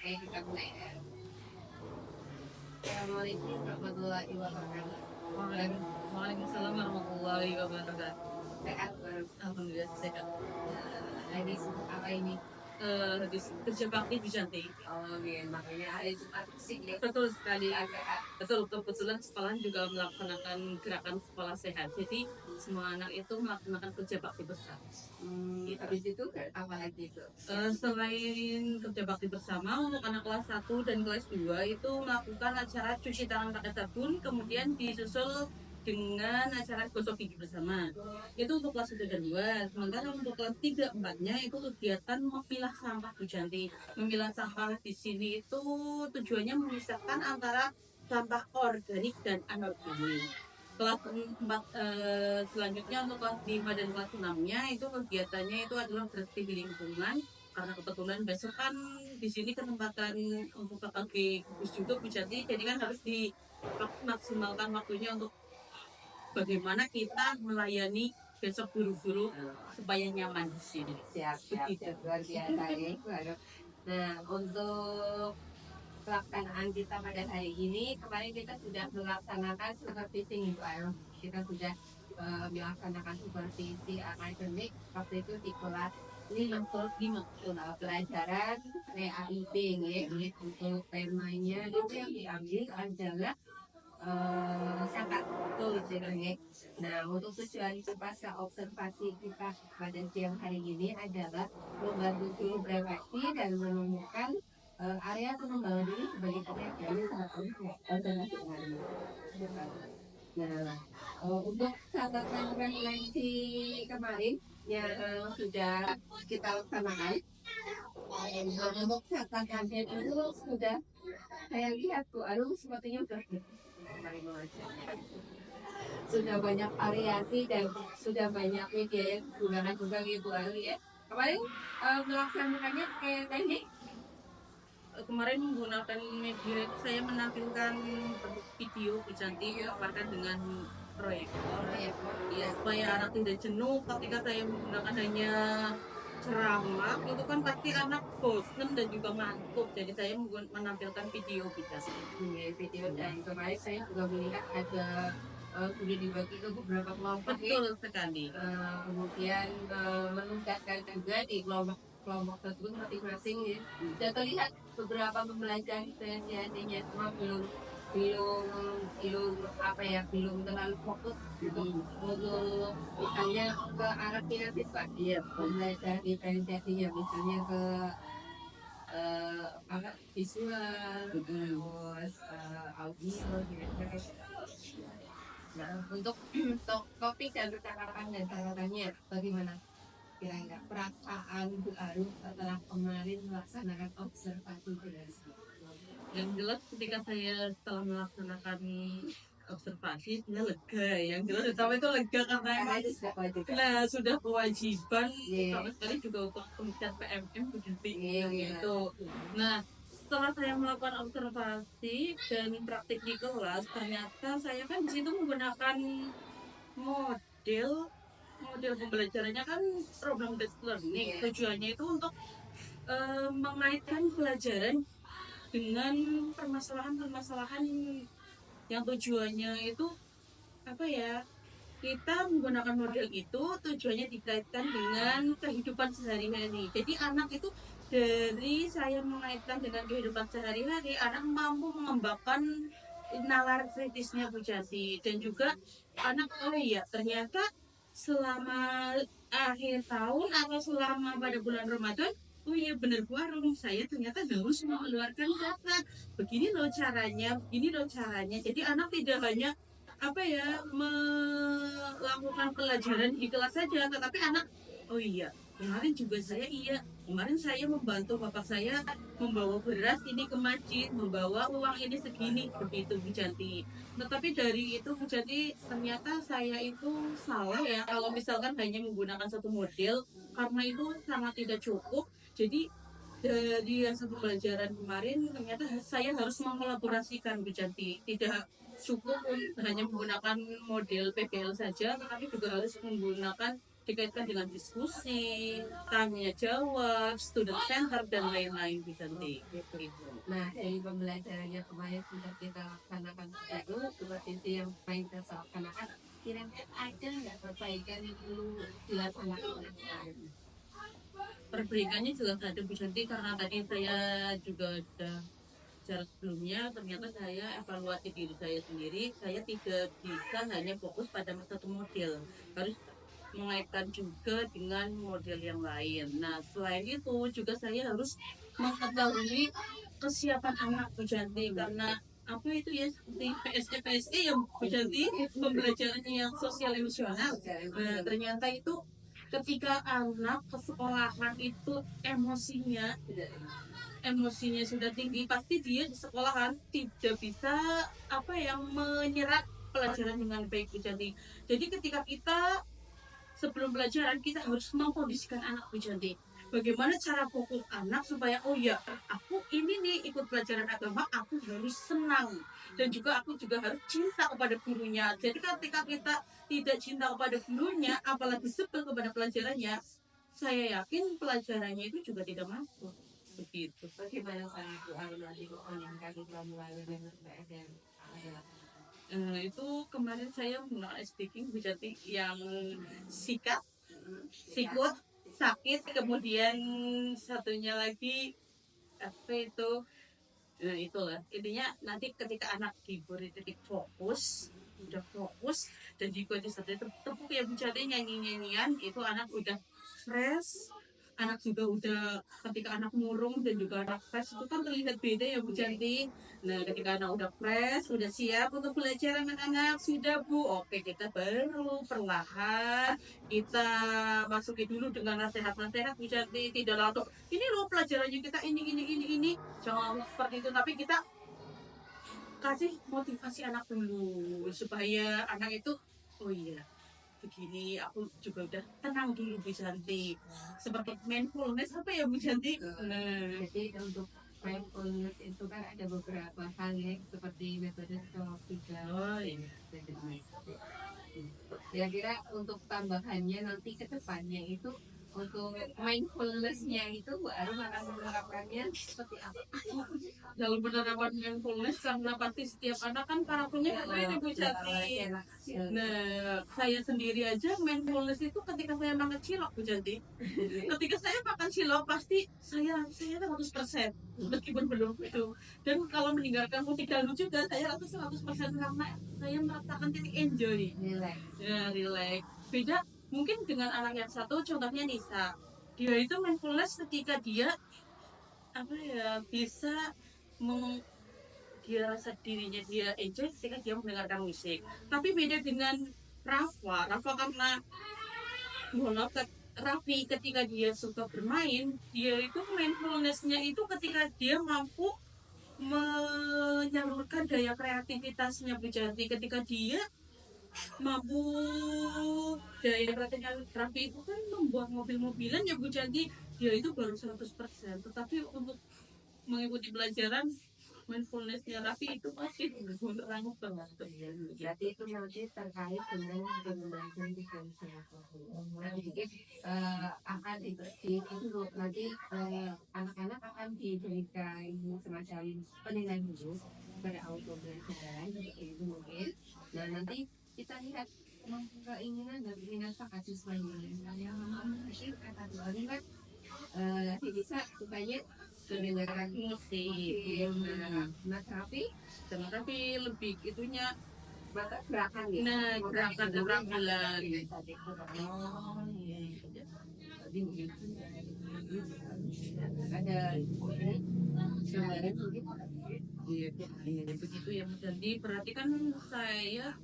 Oke, kita mulai ya. Assalamualaikum warahmatullahi wabarakatuh. Waalaikumsalam warahmatullahi wabarakatuh. Sehat baru. Alhamdulillah sehat. Lagi sibuk apa ini? Habis kerja bakti Bu Janti. Oh, iya, makanya hari Jumat sih ya. Betul sekali. Sehat. Betul, kebetulan sekolah juga melaksanakan gerakan sekolah sehat. Jadi semua anak itu melaksanakan kerja bakti bersama. Habis itu apa lagi itu? Selain kerja bakti bersama, untuk anak kelas 1 dan kelas 2 itu melakukan acara cuci tangan pakai sabun, kemudian disusul dengan acara gosok gigi bersama. Itu untuk kelas 1 dan 2. Sementara untuk kelas 3 4-nya itu kegiatan memilah sampah Bu Janti. Memilah sampah di sini itu tujuannya memisahkan antara sampah organik dan anorganik. Kelas 4 selanjutnya untuk kelas 5 dan kelas 6-nya itu kegiatannya itu adalah bersih lingkungan, karena kebetulan besok kan di sini kesempatan untuk pakai gugus juga Bu Jati, jadi kan harus dimaksimalkan waktunya untuk bagaimana kita melayani besok guru-guru supaya nyaman di sini. Siap, luar biasa ya. Nah, untuk pelaksanaan kita pada hari ini, kemarin kita sudah melaksanakan supervisi baru. Kita sudah melaksanakan supervisi akademik waktu itu di kelas 5 pelajaran PAIB ya. Untuk temanya itu yang diambil adalah sangat betul istilahnya. Nah, untuk tujuan pasca observasi kita pada siang hari ini adalah membantu guru bereaksi dan menemukan area pengembangan diri sebagai pengajar alternatif lain. Nah, untuk catatan refleksi kemarin yang sudah kita laksanakan, untuk catatannya dulu sudah saya lihat Bu Arum sepertinya sudah banyak variasi dan sudah banyak media yang digunakan juga gitu ya. Kemarin melaksanakannya kayak teknik Kemarin menggunakan media itu saya menampilkan bentuk video Bu Janti dipaparkan dengan proyektor ya, supaya anak tidak jenuh ketika saya menggunakan hanya ceramah, itu kan pasti anak bosan dan juga ngantuk, jadi saya menampilkan video Bu Janti. Video dan kemarin saya juga melihat ada sudah dibagi ke beberapa kelompok. Betul sekali. Kemudian menugaskan juga di kelompok tersebut masing-masing ya. Dan terlihat beberapa pembelajaran seandainya cuma belum terlalu fokus untuk misalnya ke arah kreatif Pak. Iya, belajar diferensiasinya misalnya ke visual, terus audio gitu. Nah, untuk topik dan percakapan dan catatannya bagaimana? Kira-kira perasaan Bu Arum setelah kemarin melaksanakan observasi generasi? Yang jelas ketika saya setelah melaksanakan observasi saya lega, yang jelas pertama itu lega karena sudah kewajiban sama sekali juga untuk pengisian PMM begitu gitu. Nah, setelah saya melakukan observasi dan praktik di kelas, ternyata saya kan di situ menggunakan model pembelajarannya kan program based learning. Tujuannya itu untuk mengaitkan pelajaran dengan permasalahan yang tujuannya itu apa ya, kita menggunakan model itu tujuannya dikaitkan dengan kehidupan sehari-hari. Jadi anak itu dari saya mengaitkan dengan kehidupan sehari-hari, anak mampu mengembangkan nalar kritisnya Bu Jati, dan juga anak ternyata selama akhir tahun atau selama pada bulan Ramadan, oh iya benar Bu Arum, saya ternyata harus mengeluarkan zakat. Begini loh caranya. Jadi anak tidak hanya melakukan pelajaran di kelas saja, tetapi anak, oh iya, kemarin saya membantu bapak saya membawa beras ini ke masjid, membawa uang ini segini, begitu Bu Janti. Tetapi dari itu Bu Janti, ternyata saya itu salah ya kalau misalkan hanya menggunakan satu model, karena itu sangat tidak cukup. Jadi dari hasil pembelajaran kemarin ternyata saya harus mengkolaborasikan Bu Janti, tidak cukup hanya menggunakan model PBL saja, tetapi juga harus menggunakan dikaitkan dengan diskusi, tanya jawab, student center dan lain-lain Bu Santi. Gitu. Nah, dari pembelajarannya kemarin sudah kita laksanakan itu, seperti itu yang main kita laksanakan, kira-kira ada nggak perbaikan yang perlu dilaksanakan? Perbaikannya jelas ada Bu Santi, karena tadi saya juga sudah bicara sebelumnya, ternyata saya evaluasi diri saya sendiri, saya tidak bisa hanya fokus pada satu model, harus mengaitkan juga dengan model yang lain. Nah, selain itu juga saya harus mengetahui kesiapan anak Bu Janti, karena apa itu ya, seperti PSE yang Bu Janti, pembelajarannya yang sosial emosional. Nah, ternyata itu ketika anak ke sekolahan itu emosinya sudah tinggi, pasti dia di sekolahan tidak bisa apa yang menyerap pelajaran dengan baik Bu Janti. Jadi ketika kita sebelum pelajaran kita harus mengkondisikan anak Bu Janti. Bagaimana cara fokus anak supaya oh ya, aku ini nih ikut pelajaran agama, aku harus senang dan juga aku juga harus cinta kepada gurunya. Jadi ketika kita tidak cinta kepada gurunya, apalagi sebel kepada pelajarannya, saya yakin pelajarannya itu juga tidak masuk. Begitu. Bagaimana cara Bu Aruna meningkatkan melalui PSM? Itu kemarin saya menggunakan speaking Bu Jati yang sikat, sikut, sakit, kemudian satunya lagi apa itu, nah itulah intinya. Nanti ketika anak diberi titik fokus, udah fokus dan diikuti satu tepuk ya Bu Jati, nyanyi-nyanyian, itu anak udah fresh. Anak juga udah, ketika anak murung dan juga anak fresh itu kan terlihat beda ya Bu Janti. Nah ketika anak udah fresh, udah siap untuk belajar anak-anak, sudah Bu, oke kita baru perlahan kita masuki dulu dengan nasihat-nasihat Bu Janti. Tidak langsung ini loh pelajarannya kita ini, jangan seperti itu, tapi kita kasih motivasi anak dulu supaya anak itu oh iya begini, aku juga udah tenang dulu Bu Janti. Seperti mindfulness apa ya Bu Janti? Nah, Jadi untuk mindfulness itu kan ada beberapa hal ya, seperti metode skala 3. oh iya. Kira-kira untuk tambahannya nanti ke depannya itu untuk mindfulness-nya itu Bu Arum akan menerapkannya seperti apa? Dalam penerapan mindfulness, karena pasti setiap anak kan karakternya berbeda Bu Janti. Nah, saya sendiri aja mindfulness itu ketika saya makan cilok Bu Janti. Ketika saya makan cilok pasti saya 100% meskipun belum itu. Dan kalau meninggalkan musik dangdut juga saya rasa 100% karena saya merasakan titik enjoy. Relax. Ya, relax. Beda mungkin dengan anak yang satu, contohnya Nisa. Dia itu mindfulness ketika dia apa ya bisa meng, dia rasa dirinya dia enjoy ketika dia mendengarkan musik. Tapi beda dengan Rafa karena mohon maaf, Raffi ketika dia suka bermain, dia itu mindfulness-nya itu ketika dia mampu menyalurkan daya kreativitasnya Bu Janti. Ketika dia mampu, daya kreatifnya Raffi itu kan membuat mobil-mobilan ya Bu Janti, dia itu baru 100%. Tetapi untuk mengikuti pelajaran mindfulness-nya Raffi itu masih kurang banget. Berarti itu nanti terkait dengan pembahasan di nanti akan itu nanti anak-anak akan diberikan semacam penilaian khusus pada auto belajaran itu mungkin. Nah nanti kita lihat keinginan dan minat bakat siswanya. Yang masih kata Tuhan kan bisa supaya mendengarkan musik, nah tapi lebih itunya maka gerakan ya. nah gerakan keterampilan. Oh iya. Jadi ada ini sebenarnya mungkin Iya, begitu ya Mas Dandi. Berarti kan saya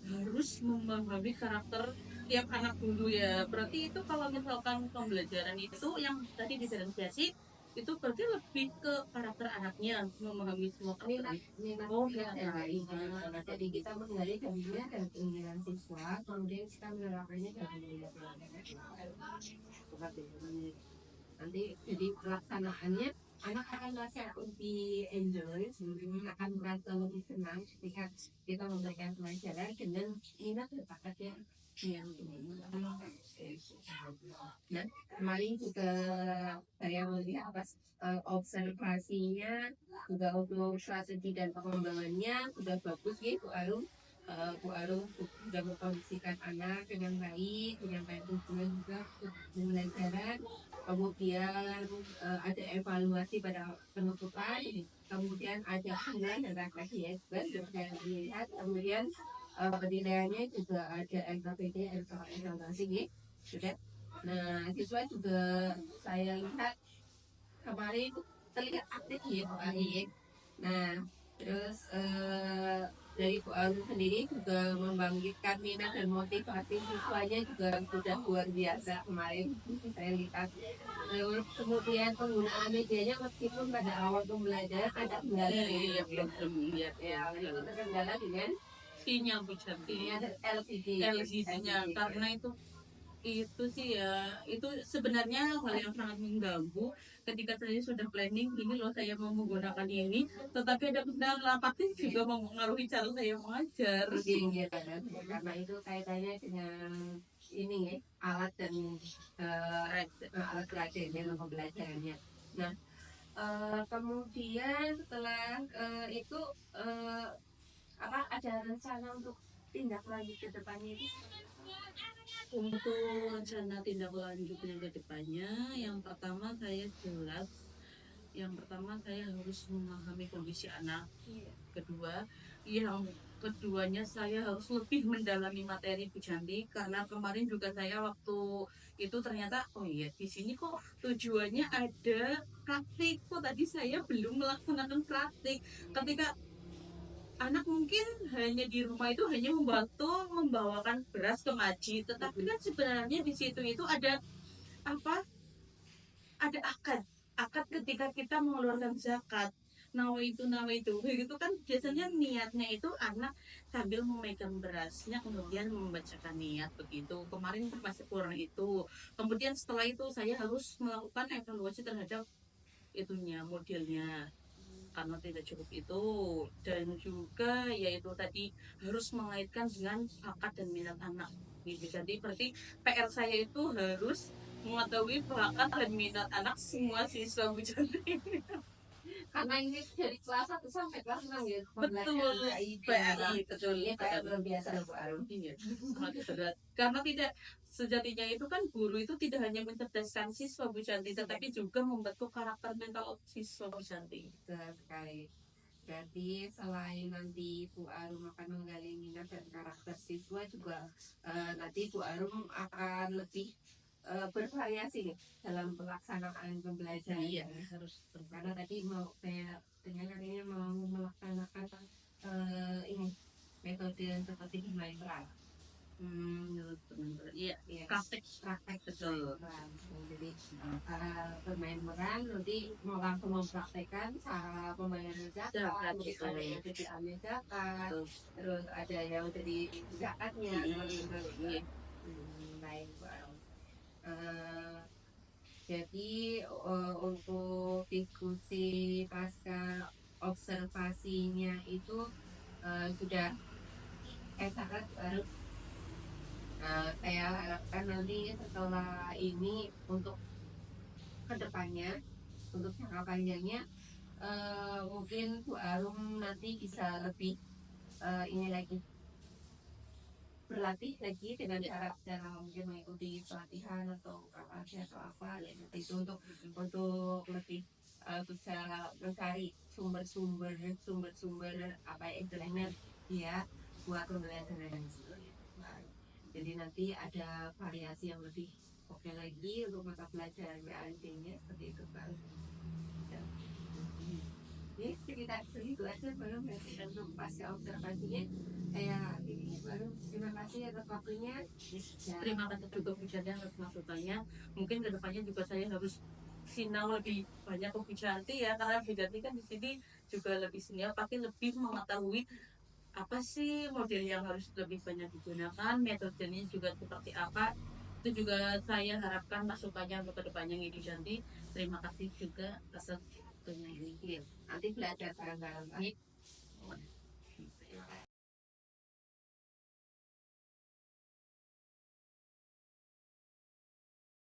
harus memahami karakter tiap anak dulu ya. Berarti itu kalau misalkan pembelajaran itu yang tadi diferensiasi, itu berarti lebih ke karakter anaknya, memahami semua karakter. Jadi kita menggali dari dia dan keinginan siswa, kemudian kita menerapkannya dari minat seperti ini. Nanti jadi pelaksanaannya anak akan merasa lebih enjoy, akan merasa lebih senang ketika kita memberikan pelajaran dengan minat dan bakatnya Iya. Nah, kemarin juga saya melihat pas observasinya juga untuk strategi dan pengembangannya sudah bagus ya Bu Arum. Bu Arum sudah memkondisikan anak dengan baik, menyampaikan tujuan juga untuk pembelajaran. Kemudian ada evaluasi pada penutupan, kemudian ada penilaian tadi ya, juga sudah saya lihat. Kemudian penilaiannya juga ada LKPD, evaluasi ya, sudah. Nah, siswa juga saya lihat kemarin itu terlihat aktif ya Bu Ari ya. Nah, terus dari Bu Ari sendiri juga membangkitkan minat dan motivasi siswanya juga sudah luar biasa kemarin saya lihat. Terus kemudian penggunaan medianya meskipun pada awal pembelajaran ada kendala Iya, ya, belum lihat ya, ya. itu terkendala dengan Sinyal Bu Cantik. ini ada LCD. LCD-nya karena itu sih ya, itu sebenarnya hal yang sangat mengganggu ketika saya sudah planning ini loh, saya mau menggunakan ini, tetapi ada kendala pasti juga mempengaruhi cara saya mengajar. Iya, karena itu kaitannya dengan ini ya, alat dan alat belajarnya dan pembelajarannya. Nah, kemudian setelah itu eh, apa ada rencana untuk tindak lanjut ke depannya itu? Untuk rencana tindak lanjutnya ke depannya, yang pertama saya jelas, yang pertama saya harus memahami kondisi anak. Kedua, yang keduanya saya harus lebih mendalami materi Bu Janti, karena kemarin juga saya waktu itu ternyata oh iya di sini kok tujuannya ada praktik, kok tadi saya belum melaksanakan praktik. Ketika anak mungkin hanya di rumah itu hanya membantu membawakan beras ke maji, tetapi kan sebenarnya di situ itu ada apa, ada akad ketika kita mengeluarkan zakat, nawa itu begitu kan, biasanya niatnya itu anak sambil memegang berasnya kemudian membacakan niat begitu. Kemarin masih kurang itu, kemudian setelah itu saya harus melakukan evaluasi terhadap itunya, modelnya, karena tidak cukup itu. Dan juga yaitu tadi harus mengaitkan dengan bakat dan minat anak gitu. Jadi berarti PR saya itu harus mengetahui bakat dan minat anak semua siswa Bu Janti. Karena ini dari kelas 1 sampai kelas 6 ya, Betul, pembelajaran KIP. PRI betul. Ini PR luar biasa Bu Arum. Iya, sangat berat. Karena tidak, sejatinya itu kan guru itu tidak hanya mencerdaskan siswa Bu Janti, tetapi juga membentuk karakter mental siswa Bu Janti. Betul sekali. Berarti selain nanti Bu Arum akan menggali minat dan karakter siswa juga nanti Bu Arum akan lebih bervariasi nih dalam pelaksanaan pembelajaran. Iya, harus Karena tadi mau saya dengar katanya mau melaksanakan ini metode seperti bermain peran. Iya, Iya, praktek. praktek Betul. peran. Jadi bermain peran nanti mau langsung mempraktekkan cara pembayaran zakat, Zakat, mungkin betul. ada yang jadi ambil zakat, Betul. terus ada yang jadi zakatnya. Iya. Baik, wow. Jadi untuk diskusi pasca observasinya itu sudah sangat baru. Saya harapkan nanti setelah ini untuk kedepannya, untuk jangka panjangnya, mungkin Bu Arum nanti bisa lebih ini lagi berlatih lagi dengan cara mungkin mengikuti pelatihan atau apa ya itu untuk lebih bisa mencari sumber-sumber apa ya istilahnya ya buat pembelajaran. Jadi nanti ada variasi yang lebih oke lagi untuk mata pelajaran PAD-nya seperti itu Pak. Ini sekitar segitu aja belum ya untuk pasca observasinya. Ini baru terima kasih atas waktunya. Terima kasih juga Bu Janti atas masukannya. Mungkin kedepannya juga saya harus sinau lebih banyak ke Bu Janti ya, karena Bu Janti kan di sini juga lebih sinau, tapi lebih mengetahui apa sih model yang harus lebih banyak digunakan, metodenya juga seperti apa. Itu juga saya harapkan masukannya untuk kedepannya Bu Janti. Terima kasih juga atas waktunya ini. Nanti belajar bareng-bareng.